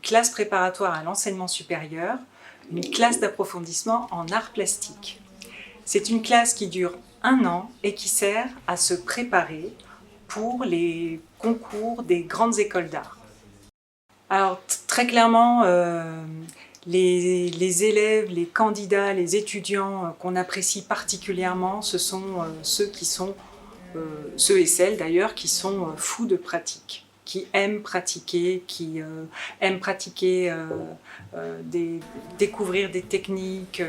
classe préparatoire à l'enseignement supérieur, une classe d'approfondissement en arts plastiques. C'est une classe qui dure 1 an et qui sert à se préparer pour les concours des grandes écoles d'art. Alors très clairement, les élèves, les candidats, les étudiants qu'on apprécie particulièrement, ce sont ceux et celles d'ailleurs qui sont fous de pratique, qui aiment pratiquer, découvrir des techniques,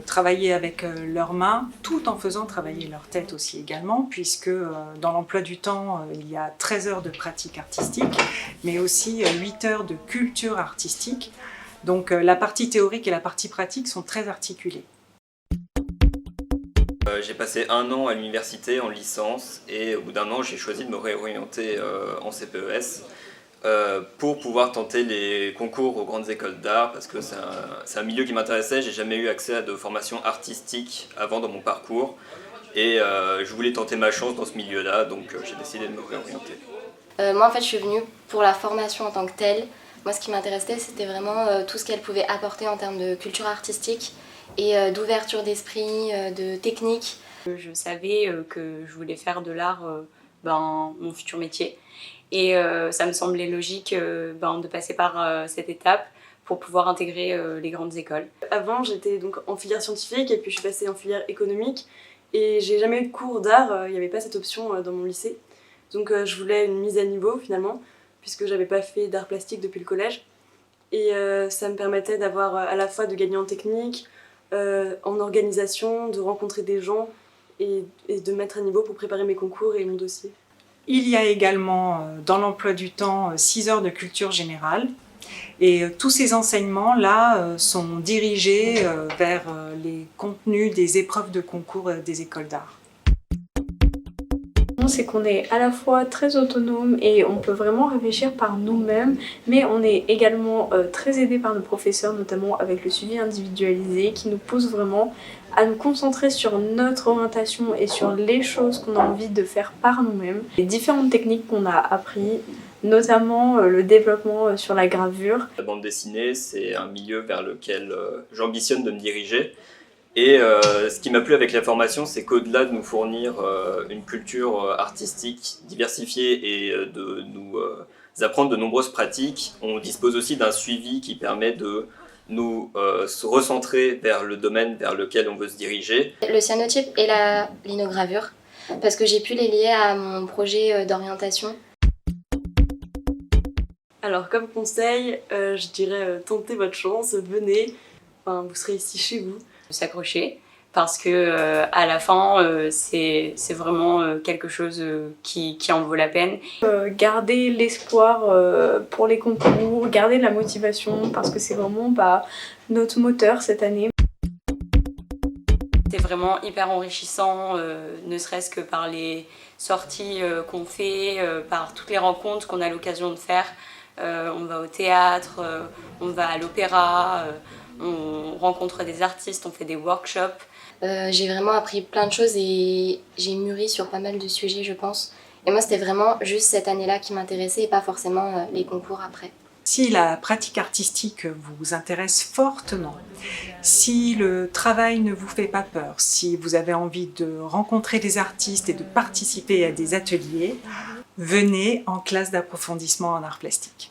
travailler avec leurs mains, tout en faisant travailler leur tête aussi également, puisque dans l'emploi du temps, il y a 13 heures de pratique artistique, mais aussi 8 heures de culture artistique. Donc la partie théorique et la partie pratique sont très articulées. J'ai passé 1 an à l'université en licence et au bout d'1 an j'ai choisi de me réorienter en CPES pour pouvoir tenter les concours aux grandes écoles d'art parce que c'est un milieu qui m'intéressait. J'ai jamais eu accès à de formation artistique avant dans mon parcours et je voulais tenter ma chance dans ce milieu-là, donc j'ai décidé de me réorienter. Moi en fait je suis venue pour la formation en tant que telle. Moi ce qui m'intéressait c'était vraiment tout ce qu'elle pouvait apporter en termes de culture artistique et d'ouverture d'esprit, de technique. Je savais que je voulais faire de l'art mon futur métier et ça me semblait logique de passer par cette étape pour pouvoir intégrer les grandes écoles. Avant j'étais donc en filière scientifique et puis je suis passée en filière économique et j'ai jamais eu de cours d'art, il n'y avait pas cette option dans mon lycée. Donc je voulais une mise à niveau finalement puisque j'avais pas fait d'art plastique depuis le collège et ça me permettait d'avoir à la fois de gagner en technique, en organisation, de rencontrer des gens et de mettre à niveau pour préparer mes concours et mon dossier. Il y a également dans l'emploi du temps 6 heures de culture générale et tous ces enseignements-là sont dirigés vers les contenus des épreuves de concours des écoles d'art. C'est qu'on est à la fois très autonome et on peut vraiment réfléchir par nous-mêmes, mais on est également très aidé par nos professeurs, notamment avec le suivi individualisé qui nous pousse vraiment à nous concentrer sur notre orientation et sur les choses qu'on a envie de faire par nous-mêmes. Les différentes techniques qu'on a appris, notamment le développement sur la gravure. La bande dessinée, c'est un milieu vers lequel j'ambitionne de me diriger. Et ce qui m'a plu avec la formation, c'est qu'au-delà de nous fournir une culture artistique diversifiée et de nous apprendre de nombreuses pratiques, on dispose aussi d'un suivi qui permet de nous se recentrer vers le domaine vers lequel on veut se diriger. Le cyanotype et la linogravure, parce que j'ai pu les lier à mon projet d'orientation. Alors comme conseil, je dirais tentez votre chance, venez, vous serez ici chez vous. S'accrocher parce que à la fin c'est vraiment quelque chose qui en vaut la peine. Garder l'espoir pour les concours, garder la motivation parce que c'est vraiment notre moteur cette année. C'est vraiment hyper enrichissant, ne serait-ce que par les sorties qu'on fait, par toutes les rencontres qu'on a l'occasion de faire. On va au théâtre, on va à l'opéra, on rencontre des artistes, on fait des workshops. J'ai vraiment appris plein de choses et j'ai mûri sur pas mal de sujets je pense. Et moi c'était vraiment juste cette année-là qui m'intéressait et pas forcément les concours après. Si la pratique artistique vous intéresse fortement, si le travail ne vous fait pas peur, si vous avez envie de rencontrer des artistes et de participer à des ateliers, venez en classe d'approfondissement en arts plastiques.